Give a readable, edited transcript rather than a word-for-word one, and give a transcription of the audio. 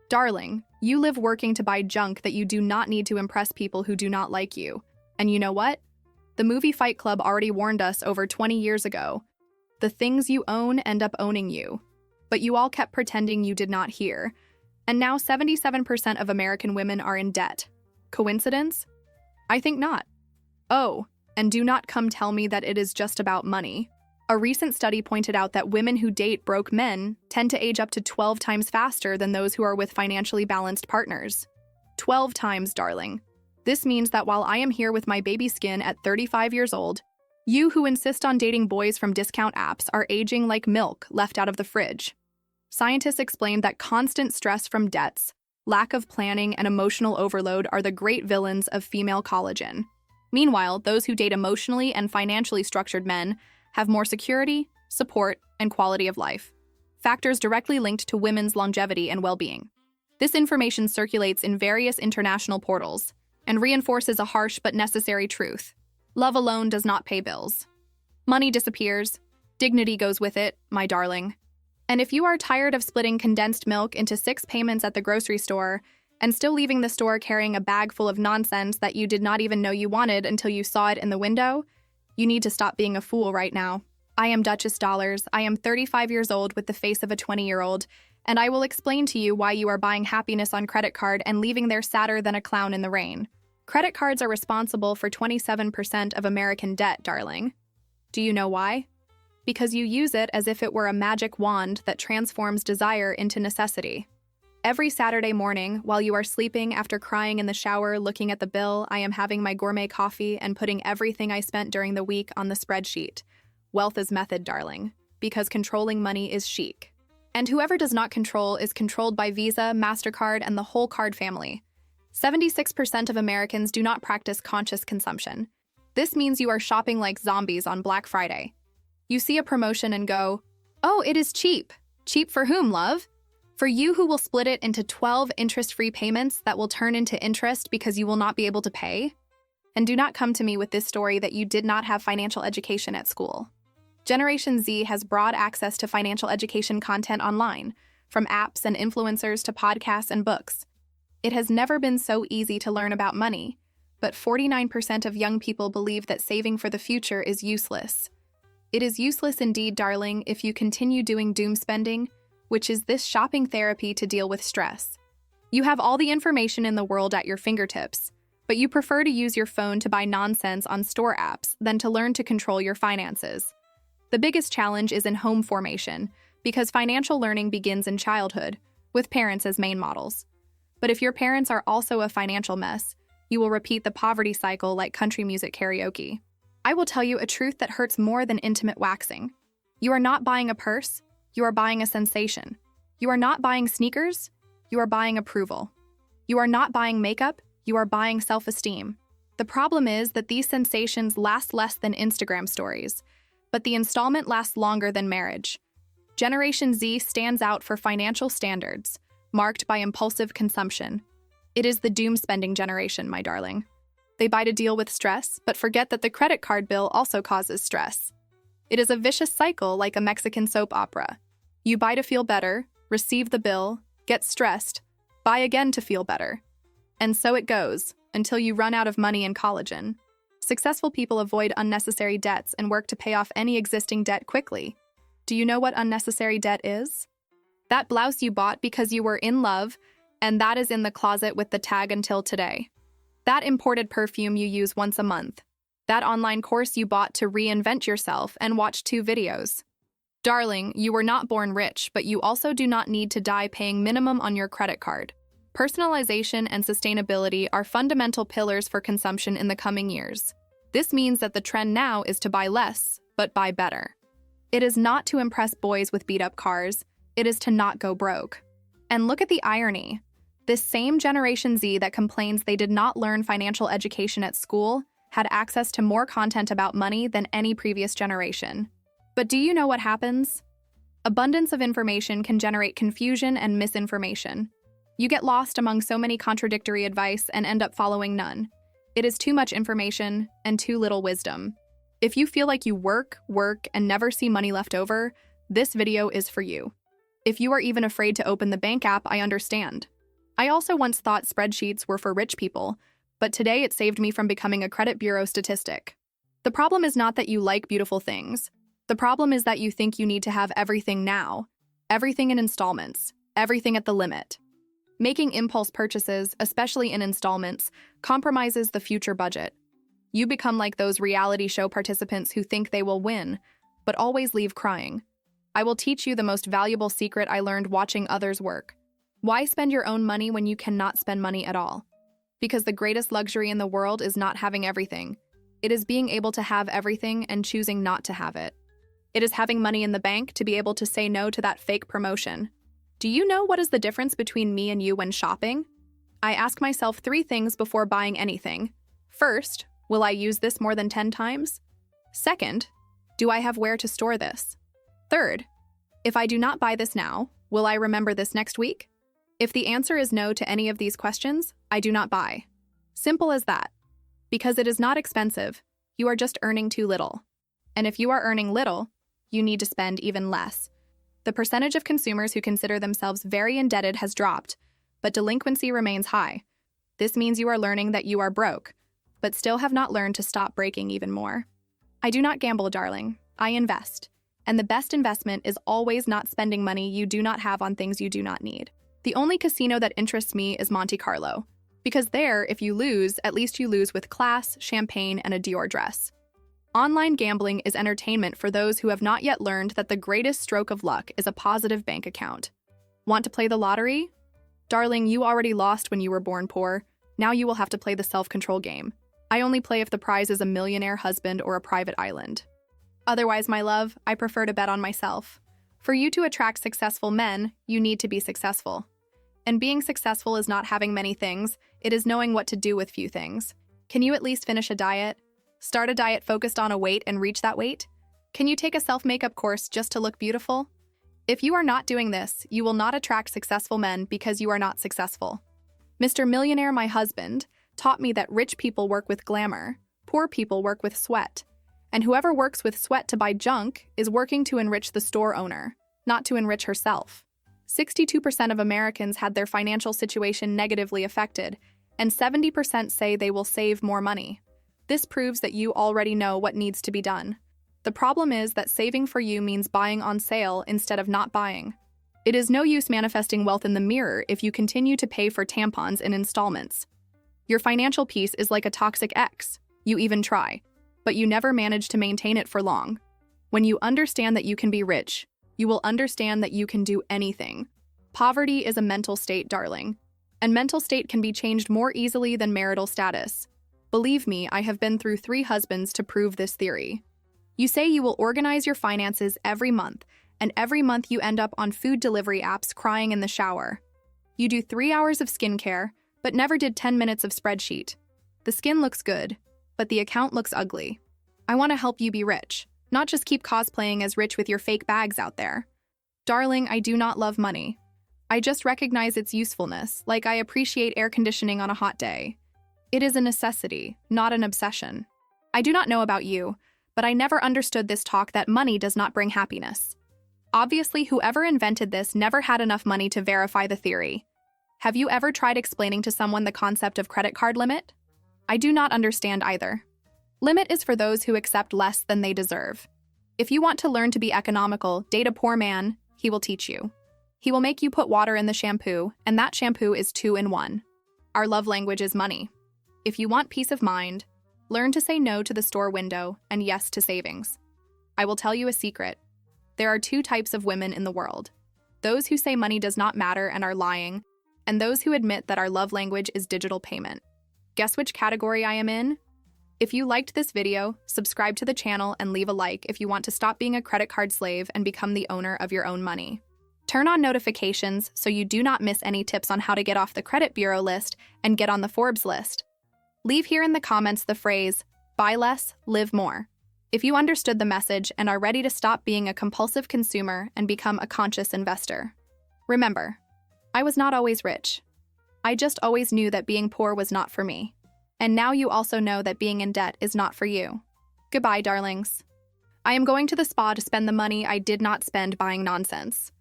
Darling, you live working to buy junk that you do not need to impress people who do not like you. And you know what? The movie Fight Club already warned us over 20 years ago. The things you own end up owning you. But you all kept pretending you did not hear. And now 77% of American women are in debt. Coincidence? I think not. Oh, and do not come tell me that it is just about money. A recent study pointed out that women who date broke men tend to age up to 12 times faster than those who are with financially balanced partners. 12 times, darling. This means that while I am here with my baby skin at 35 years old, you who insist on dating boys from discount apps are aging like milk left out of the fridge. Scientists explained that constant stress from debts, lack of planning, and emotional overload are the great villains of female collagen. Meanwhile, those who date emotionally and financially structured men have more security, support, and quality of life, factors directly linked to women's longevity and well-being. This information circulates in various international portals and reinforces a harsh but necessary truth. Love alone does not pay bills. Money disappears. Dignity goes with it, my darling. And if you are tired of splitting condensed milk into 6 payments at the grocery store and still leaving the store carrying a bag full of nonsense that you did not even know you wanted until you saw it in the window, you need to stop being a fool right now. I am Duchess Dollars. I am 35 years old with the face of a 20-year-old, and I will explain to you why you are buying happiness on credit card and leaving there sadder than a clown in the rain. Credit cards are responsible for 27% of American debt, darling. Do you know why? Because you use it as if it were a magic wand that transforms desire into necessity. Every Saturday morning, while you are sleeping after crying in the shower looking at the bill, I am having my gourmet coffee and putting everything I spent during the week on the spreadsheet. Wealth is method, darling, because controlling money is chic. And whoever does not control is controlled by Visa, MasterCard, and the whole card family. 76% of Americans do not practice conscious consumption. This means you are shopping like zombies on Black Friday. You see a promotion and go, "Oh, it is cheap." Cheap for whom, love? For you who will split it into 12 interest-free payments that will turn into interest because you will not be able to pay? And do not come to me with this story that you did not have financial education at school. Generation Z has broad access to financial education content online, from apps and influencers to podcasts and books. It has never been so easy to learn about money, but 49% of young people believe that saving for the future is useless. It is useless indeed, darling, if you continue doing doom spending, which is this shopping therapy to deal with stress. You have all the information in the world at your fingertips, but you prefer to use your phone to buy nonsense on store apps than to learn to control your finances. The biggest challenge is in home formation, because financial learning begins in childhood, with parents as main models. But if your parents are also a financial mess, you will repeat the poverty cycle like country music karaoke. I will tell you a truth that hurts more than intimate waxing. You are not buying a purse, you are buying a sensation. You are not buying sneakers, you are buying approval. You are not buying makeup, you are buying self-esteem. The problem is that these sensations last less than Instagram stories, but the installment lasts longer than marriage. Generation Z stands out for financial standards, marked by impulsive consumption. It is the doom spending generation, my darling. They buy to deal with stress, but forget that the credit card bill also causes stress. It is a vicious cycle like a Mexican soap opera. You buy to feel better, receive the bill, get stressed, buy again to feel better. And so it goes, until you run out of money and collagen. Successful people avoid unnecessary debts and work to pay off any existing debt quickly. Do you know what unnecessary debt is? That blouse you bought because you were in love, and that is in the closet with the tag until today. That imported perfume you use once a month. That online course you bought to reinvent yourself and watch 2 videos. Darling, you were not born rich, but you also do not need to die paying minimum on your credit card. Personalization and sustainability are fundamental pillars for consumption in the coming years. This means that the trend now is to buy less, but buy better. It is not to impress boys with beat-up cars, it is to not go broke. And look at the irony. This same Generation Z that complains they did not learn financial education at school had access to more content about money than any previous generation. But do you know what happens? Abundance of information can generate confusion and misinformation. You get lost among so many contradictory advice and end up following none. It is too much information and too little wisdom. If you feel like you work, and never see money left over, this video is for you. If you are even afraid to open the bank app, I understand. I also once thought spreadsheets were for rich people, but today it saved me from becoming a credit bureau statistic. The problem is not that you like beautiful things. The problem is that you think you need to have everything now, everything in installments, everything at the limit. Making impulse purchases, especially in installments, compromises the future budget. You become like those reality show participants who think they will win, but always leave crying. I will teach you the most valuable secret I learned watching others work. Why spend your own money when you cannot spend money at all? Because the greatest luxury in the world is not having everything. It is being able to have everything and choosing not to have it. It is having money in the bank to be able to say no to that fake promotion. Do you know what is the difference between me and you when shopping? I ask myself 3 things before buying anything. First, will I use this more than 10 times? Second, do I have where to store this? Third, if I do not buy this now, will I remember this next week? If the answer is no to any of these questions, I do not buy. Simple as that. Because it is not expensive, you are just earning too little. And if you are earning little, you need to spend even less. The percentage of consumers who consider themselves very indebted has dropped, but delinquency remains high. This means you are learning that you are broke, but still have not learned to stop breaking even more. I do not gamble, darling. I invest. And the best investment is always not spending money you do not have on things you do not need. The only casino that interests me is Monte Carlo, because there, if you lose, at least you lose with class, champagne, and a Dior dress. Online gambling is entertainment for those who have not yet learned that the greatest stroke of luck is a positive bank account. Want to play the lottery? Darling, you already lost when you were born poor. Now you will have to play the self-control game. I only play if the prize is a millionaire husband or a private island. Otherwise, my love, I prefer to bet on myself. For you to attract successful men, you need to be successful. And being successful is not having many things, it is knowing what to do with few things. Can you at least finish a diet? Start a diet focused on a weight and reach that weight? Can you take a self-makeup course just to look beautiful? If you are not doing this, you will not attract successful men because you are not successful. Mr. Millionaire, my husband, taught me that rich people work with glamour, poor people work with sweat. And whoever works with sweat to buy junk is working to enrich the store owner, not to enrich herself. 62% of Americans had their financial situation negatively affected, and 70% say they will save more money. This proves that you already know what needs to be done. The problem is that saving for you means buying on sale instead of not buying. It is no use manifesting wealth in the mirror if you continue to pay for tampons in installments. Your financial peace is like a toxic ex. You even try, but you never manage to maintain it for long. When you understand that you can be rich, you will understand that you can do anything. Poverty is a mental state, darling, and mental state can be changed more easily than marital status. Believe me, I have been through 3 husbands to prove this theory. You say you will organize your finances every month, and every month you end up on food delivery apps crying in the shower. You do 3 hours of skincare, but never did 10 minutes of spreadsheet. The skin looks good, but the account looks ugly. I want to help you be rich, not just keep cosplaying as rich with your fake bags out there. Darling, I do not love money. I just recognize its usefulness, like I appreciate air conditioning on a hot day. It is a necessity, not an obsession. I do not know about you, but I never understood this talk that money does not bring happiness. Obviously, whoever invented this never had enough money to verify the theory. Have you ever tried explaining to someone the concept of credit card limit? I do not understand either. Limit is for those who accept less than they deserve. If you want to learn to be economical, date a poor man, he will teach you. He will make you put water in the shampoo, and that shampoo is 2 in 1. Our love language is money. If you want peace of mind, learn to say no to the store window and yes to savings. I will tell you a secret. There are 2 types of women in the world. Those who say money does not matter and are lying, and those who admit that our love language is digital payment. Guess which category I am in? If you liked this video, subscribe to the channel and leave a like if you want to stop being a credit card slave and become the owner of your own money. Turn on notifications so you do not miss any tips on how to get off the credit bureau list and get on the Forbes list. Leave here in the comments the phrase, buy less, live more. If you understood the message and are ready to stop being a compulsive consumer and become a conscious investor. Remember, I was not always rich. I just always knew that being poor was not for me. And now you also know that being in debt is not for you. Goodbye, darlings. I am going to the spa to spend the money I did not spend buying nonsense.